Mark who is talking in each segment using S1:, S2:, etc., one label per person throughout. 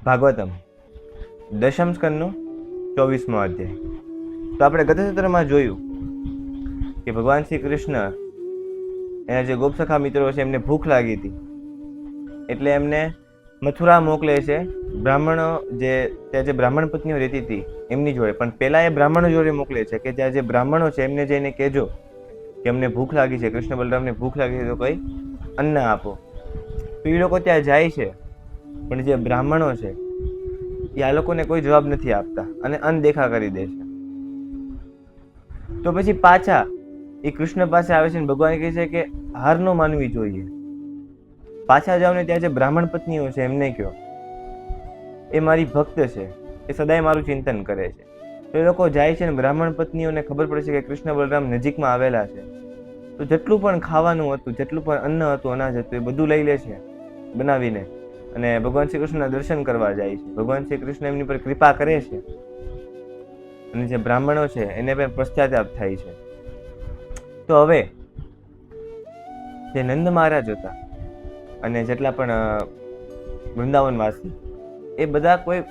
S1: ભાગવતમ દશમ સ્કંદનું 24મો અધ્યાય. તો આપણે ગત સત્રમાં જોયું કે ભગવાન શ્રી કૃષ્ણ એના જે ગોપસખા મિત્રો છે એમને ભૂખ લાગી હતી, એટલે એમને મથુરા મોકલે છે. બ્રાહ્મણો ત્યાં જે બ્રાહ્મણ પત્નીઓ રહેતી હતી એમની જોડે, પણ પહેલા એ બ્રાહ્મણો જોડે મોકલે છે કે ત્યાં જે બ્રાહ્મણો છે એમને જઈને કહેજો કે અમને ભૂખ લાગી છે, કૃષ્ણ બલરામને ભૂખ લાગી છે, તો કંઈ અન્ન આપો. તો એ લોકો ત્યાં જાય છે, પણ જે બ્રાહ્મણો છે એ આ લોકોને કોઈ જવાબ નથી આપતા અને અનદેખા કરી દે છે. તો પછી પાછા એ કૃષ્ણ પાસે આવે છે અને ભગવાન કહે છે કે હાર ન માનવી જોઈએ. પાછા જાઓ ને ત્યાં જે બ્રાહ્મણ પત્નીઓ છે એમને કહો, એ મારી ભક્ત છે, એ સદાય મારું ચિંતન કરે છે. તો એ લોકો જાય છે ને બ્રાહ્મણ પત્નીઓને ખબર પડે છે કે કૃષ્ણ બલરામ નજીકમાં આવેલા છે. તો જેટલું પણ ખાવાનું હતું, જેટલું પણ અન્ન હતું, અનાજ હતું, એ બધું લઈ લે છે બનાવીને, અને ભગવાન શ્રી કૃષ્ણના દર્શન કરવા જાય છે. ભગવાન શ્રી કૃષ્ણ એમની પર કૃપા કરે છે અને જે બ્રાહ્મણો છે એને પણ પશ્ચાતાપ થાય છે. તો હવે જે નંદ મહારાજ હતા અને જેટલા પણ વૃંદાવનવાસી, એ બધા કોઈ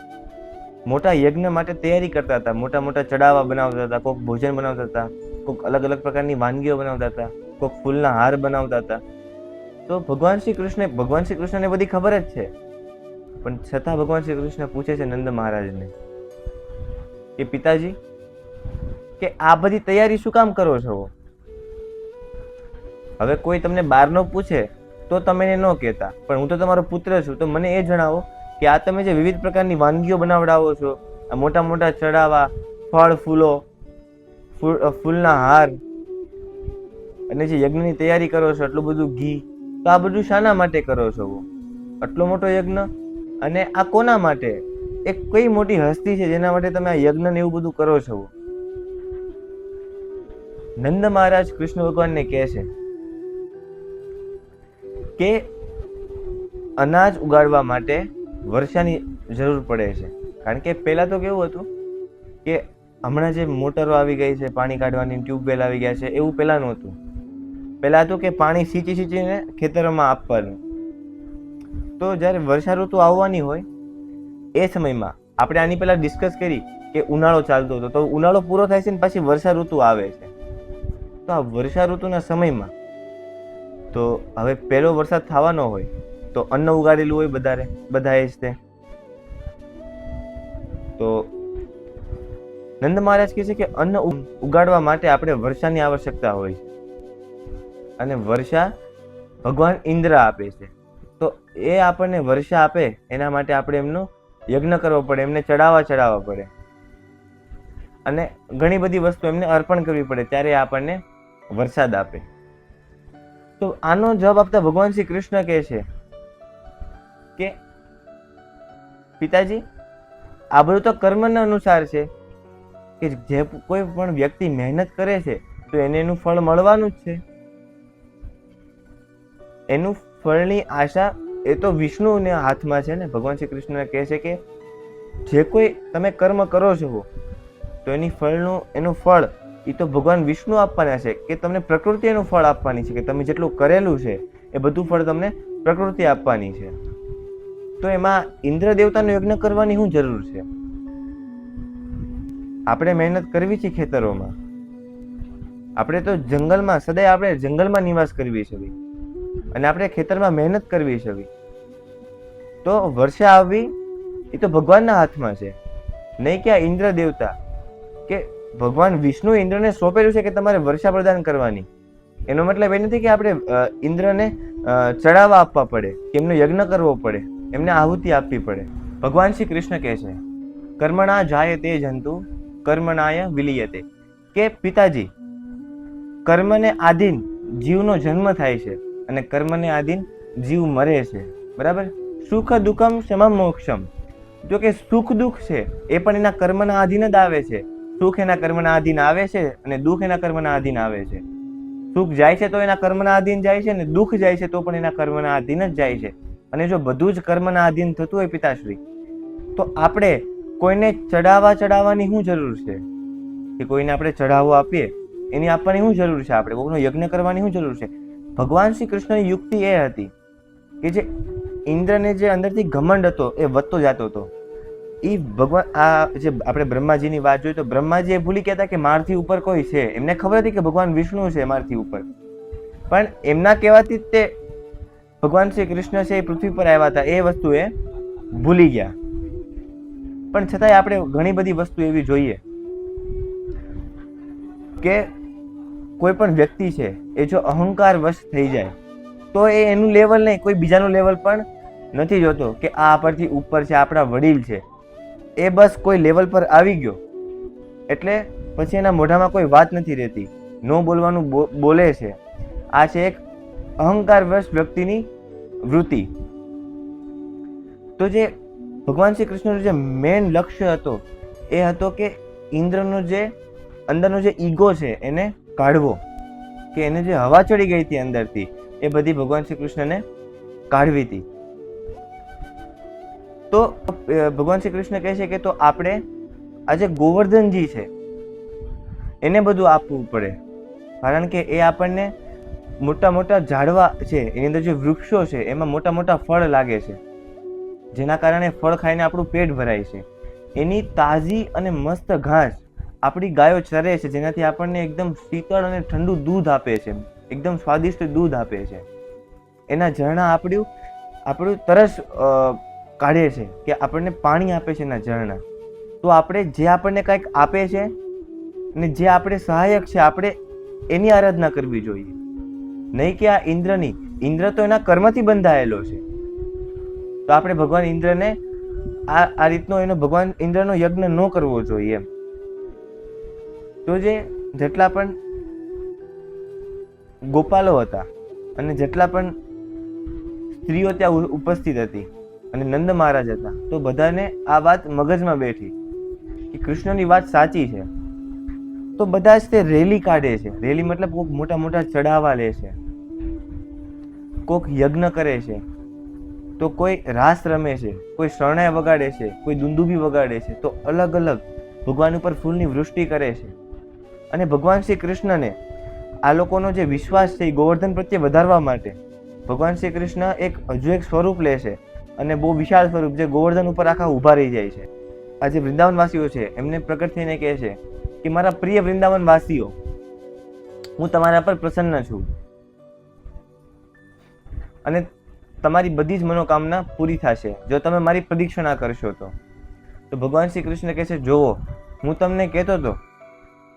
S1: મોટા યજ્ઞ માટે તૈયારી કરતા હતા. મોટા મોટા ચડાવા બનાવતા હતા, કોઈક ભોજન બનાવતા હતા, કોઈક અલગ અલગ પ્રકારની વાનગીઓ બનાવતા હતા, કોઈક ફૂલના હાર બનાવતા હતા. તો ભગવાન શ્રી કૃષ્ણને બધી ખબર જ છે, પણ છતાં ભગવાન શ્રી કૃષ્ણ પૂછે છે નંદ મહારાજને કે પિતાજી, કે આ બધી તૈયારી શું કામ કરો છો? હવે કોઈ તમને બહારનો પૂછે તો તમે એને ન કહેતા, પણ હું તો તમારો પુત્ર છું, તો મને એ જણાવો કે આ તમે જે વિવિધ પ્રકારની વાનગીઓ બનાવડાવો છો, આ મોટા મોટા ચડાવા, ફળ ફૂલો, ફૂલના હાર, અને જે યજ્ઞની તૈયારી કરો છો, આટલું બધું ઘી, તો આ બધું શાના માટે કરો છો? આટલો મોટો યજ્ઞ, અને આ કોના માટે? એક કઈ મોટી હસ્તી છે જેના માટે તમે આ યજ્ઞ ને એવું બધું કરો છો? નંદ મહારાજ કૃષ્ણ ભગવાનને કહે છે કે અનાજ ઉગાડવા માટે વર્ષાની જરૂર પડે છે. કારણ કે પહેલા તો કેવું હતું કે હમણાં જે મોટરો આવી ગઈ છે, પાણી કાઢવાની ટ્યુબવેલ આવી ગયા છે, એવું પહેલા નહોતું. પહેલા હતું કે પાણી સિંચીને ખેતરોમાં આપવાનું. તો જ્યારે વર્ષા ઋતુ આવવાની હોય એ સમયમાં, આપણે આની પહેલા ડિસ્કસ કરી કે ઉનાળો ચાલતો હતો, તો ઉનાળો પૂરો થાય છે ને પછી વર્ષા ઋતુ આવે છે. તો આ વર્ષા ઋતુના સમયમાં તો હવે પહેલો વરસાદ થવાનો હોય તો અન્ન ઉગાડેલું હોય બધાએ જ તે. તો નંદ મહારાજ કહે છે કે અન્ન ઉગાડવા માટે આપણે વર્ષાની આવશ્યકતા હોય છે, અને વર્ષા ભગવાન ઇન્દ્ર આપે છે. તો એ આપણને વર્ષા આપે એના માટે આપણે એમનો યજ્ઞ કરવો પડે, એમને ચડાવવા પડે, અને ઘણી બધી વસ્તુ એમને અર્પણ કરવી પડે, ત્યારે આપણને વરસાદ આપે. તો આનો જવાબ આપતા ભગવાન શ્રી કૃષ્ણ કહે છે કે પિતાજી, આ બધું તો કર્મના અનુસાર છે, કે જે કોઈ પણ વ્યક્તિ મહેનત કરે છે તો એને એનું ફળ મળવાનું જ છે. એનું ફળની આશા એ તો વિષ્ણુના હાથમાં છે ને. ભગવાન શ્રી કૃષ્ણ કહે છે કે જે કોઈ તમે કર્મ કરો છો તો એનું ફળ એ તો ભગવાન વિષ્ણુ આપવાના છે, કે તમને પ્રકૃતિ એનું ફળ આપવાની છે, કે તમે જેટલું કરેલું છે એ બધું ફળ તમને પ્રકૃતિ આપવાની છે. તો એમાં ઇન્દ્ર દેવતાનો યજ્ઞ કરવાની શું જરૂર છે? આપણે મહેનત કરવી છે ખેતરોમાં, આપણે તો જંગલમાં, સદાય આપણે જંગલમાં નિવાસ કરવી છે અને આપણે ખેતરમાં મહેનત કરવી છે. તો વર્ષા આવવી એ તો ભગવાનના હાથમાં છે, નહીં કે આ ઇન્દ્ર દેવતા, કે ભગવાન વિષ્ણુ ઇન્દ્રને સોંપેલું છે કે તમારે વર્ષા પ્રદાન કરવાની. એનો મતલબ એ નથી કે આપણે ઇન્દ્રને ચડાવવા આપવા પડે, કે એમનો યજ્ઞ કરવો પડે, એમને આહુતિ આપવી પડે. ભગવાન શ્રી કૃષ્ણ કહે છે કર્મણા જાયતે જંતુ કર્મણાય વિલીયતે, કે પિતાજી, કર્મને આધીન જીવનો જન્મ થાય છે અને કર્મને આધીન જીવ મરે છે, બરાબર? સુખ દુઃખમ સમમ મોક્ષમ, જો કે સુખ દુઃખ છે એ પણ એના કર્મના આધીન જ આવે છે. સુખ એના કર્મના આધીન આવે છે અને દુઃખ એના કર્મના આધીન આવે છે. સુખ જાય છે તો એના કર્મના આધીન જાય છે, અને દુઃખ જાય છે તો પણ એના કર્મના આધીન જ જાય છે. અને જો બધું જ કર્મના આધીન થતું હોય પિતાશ્રી, તો આપણે કોઈને ચડાવવાની શું જરૂર છે? કે કોઈને આપણે ચઢાવો આપીએ એની આપવાની શું જરૂર છે? આપણે કોઈનો યજ્ઞ કરવાની શું જરૂર છે? ભગવાન શ્રી કૃષ્ણની યુક્તિ એ હતી કે જે ઇન્દ્રને જે અંદરથી ઘમંડ હતો એ વધતો જતો હતો. એ ભગવાન આ જે આપણે બ્રહ્માજીની વાત જોઈએ તો બ્રહ્માજી એ ભૂલી કહેતા કે મારથી ઉપર કોઈ છે. એમને ખબર હતી કે ભગવાન વિષ્ણુ છે મારથી ઉપર, પણ એમના કહેવાથી જ તે ભગવાન શ્રી કૃષ્ણ છે એ પૃથ્વી પર આવ્યા હતા, એ વસ્તુ એ ભૂલી ગયા. પણ છતાંય આપણે ઘણી બધી વસ્તુ એવી જોઈએ કે કોઈ પણ વ્યક્તિ છે એ જો અહંકાર વશ થઈ જાય તો એ એનું લેવલ નહીં, કોઈ બીજાનું લેવલ પણ નથી જોતો કે આ આપણથી ઉપર છે, આપણા વડીલ છે. એ બસ કોઈ લેવલ પર આવી ગયો એટલે પછી એના મોઢામાં કોઈ વાત નથી રહેતી, નો બોલવાનું બોલે છે. આ છે એક અહંકાર વશ વ્યક્તિની વૃત્તિ. તો જે ભગવાન શ્રી કૃષ્ણનો જે મેઇન લક્ષ્ય હતો એ હતો કે ઇન્દ્રનો જે અંદરનો જે ઈગો છે એને કાઢવો, કે એને જે હવા ચડી ગઈ હતી અંદરથી એ બધી ભગવાન શ્રી કૃષ્ણને કાઢવી હતી. તો ભગવાન શ્રી કૃષ્ણ કહે છે કે તો આપણે આ જે ગોવર્ધનજી છે એને બધું આપવું પડે, કારણ કે એ આપણને મોટા મોટા ઝાડવા છે એની અંદર જે વૃક્ષો છે એમાં મોટા મોટા ફળ લાગે છે, જેના કારણે ફળ ખાઈને આપણું પેટ ભરાય છે. એની તાજી અને મસ્ત ઘાસ આપણી ગાયો ચરે છે, જેનાથી આપણને એકદમ શીતળ અને ઠંડુ દૂધ આપે છે, એકદમ સ્વાદિષ્ટ દૂધ આપે છે. એના ઝરણા આપણું તરસ કાઢે છે, કે આપણને પાણી આપે છે એના ઝરણા. તો આપણે જે આપણને કંઈક આપે છે ને જે આપણે સહાયક છે આપણે એની આરાધના કરવી જોઈએ, નહીં કે આ ઇન્દ્રની. ઇન્દ્ર તો એના કર્મથી બંધાયેલો છે, તો આપણે ભગવાન ઇન્દ્રને આ રીતનો એનો ભગવાન ઇન્દ્રનો યજ્ઞ ન કરવો જોઈએ એમ. તો જેટલા પણ ગોપાલો હતા અને જેટલા પણ સ્ત્રીઓ ત્યાં ઉપસ્થિત હતી અને નંદ મહારાજ હતા, તો બધાને આ વાત મગજમાં બેઠી કે કૃષ્ણની વાત સાચી છે. તો બધા જ તે રેલી કાઢે છે. રેલી મતલબ કોઈક મોટા મોટા ચઢાવા લે છે, કોઈક યજ્ઞ કરે છે, તો કોઈ રાસ રમે છે, કોઈ શરણાઈ વગાડે છે, કોઈ દુંદુભી વગાડે છે, તો અલગ અલગ ભગવાન ઉપર ફૂલની વૃષ્ટિ કરે છે. અને ભગવાન શ્રી કૃષ્ણને આ લોકોનો જે વિશ્વાસ છે એ ગોવર્ધન પ્રત્યે વધારવા માટે ભગવાન શ્રી કૃષ્ણ હજુ એક સ્વરૂપ લે છે, અને બહુ વિશાળ સ્વરૂપ જે ગોવર્ધન ઉપર આખા ઊભા રહી જાય છે. આ જે વૃંદાવનવાસીઓ છે એમને પ્રગટ થઈને કહે છે કે મારા પ્રિય વૃંદાવનવાસીઓ, હું તમારા પર પ્રસન્ન છું અને તમારી બધી જ મનોકામના પૂરી થશે જો તમે મારી પ્રદક્ષિણા કરશો તો. તો ભગવાન શ્રી કૃષ્ણ કહે છે, જોવો હું તમને કહેતો હતો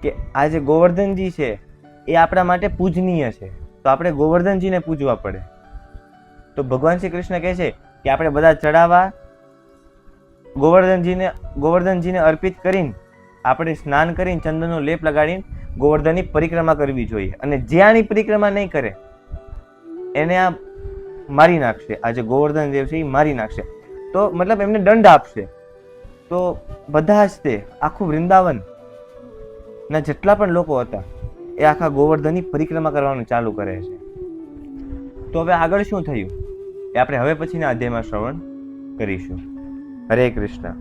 S1: કે આ જે ગોવર્ધનજી છે એ આપણા માટે પૂજનીય છે, તો આપણે ગોવર્ધનજીને પૂજવા પડે. તો ભગવાન શ્રી કૃષ્ણ કહે છે કે આપણે બધા ચડાવવા ગોવર્ધનજીને અર્પિત કરીને આપણે સ્નાન કરીને ચંદનનો લેપ લગાડીને ગોવર્ધનની પરિક્રમા કરવી જોઈએ. અને જે આની પરિક્રમા નહીં કરે એને આ મારી નાખશે. આ જે ગોવર્ધન દેવ છે એ મારી નાખશે, તો મતલબ એમને દંડ આપશે. તો બધા જ તે આખું વૃંદાવન ના જેટલા પણ લોકો હતા એ આખા ગોવર્ધનની પરિક્રમા કરવાનું ચાલુ કરે છે. તો હવે આગળ શું થયું એ આપણે હવે પછીના અધ્યાયમાં શ્રવણ કરીશું. હરે કૃષ્ણ.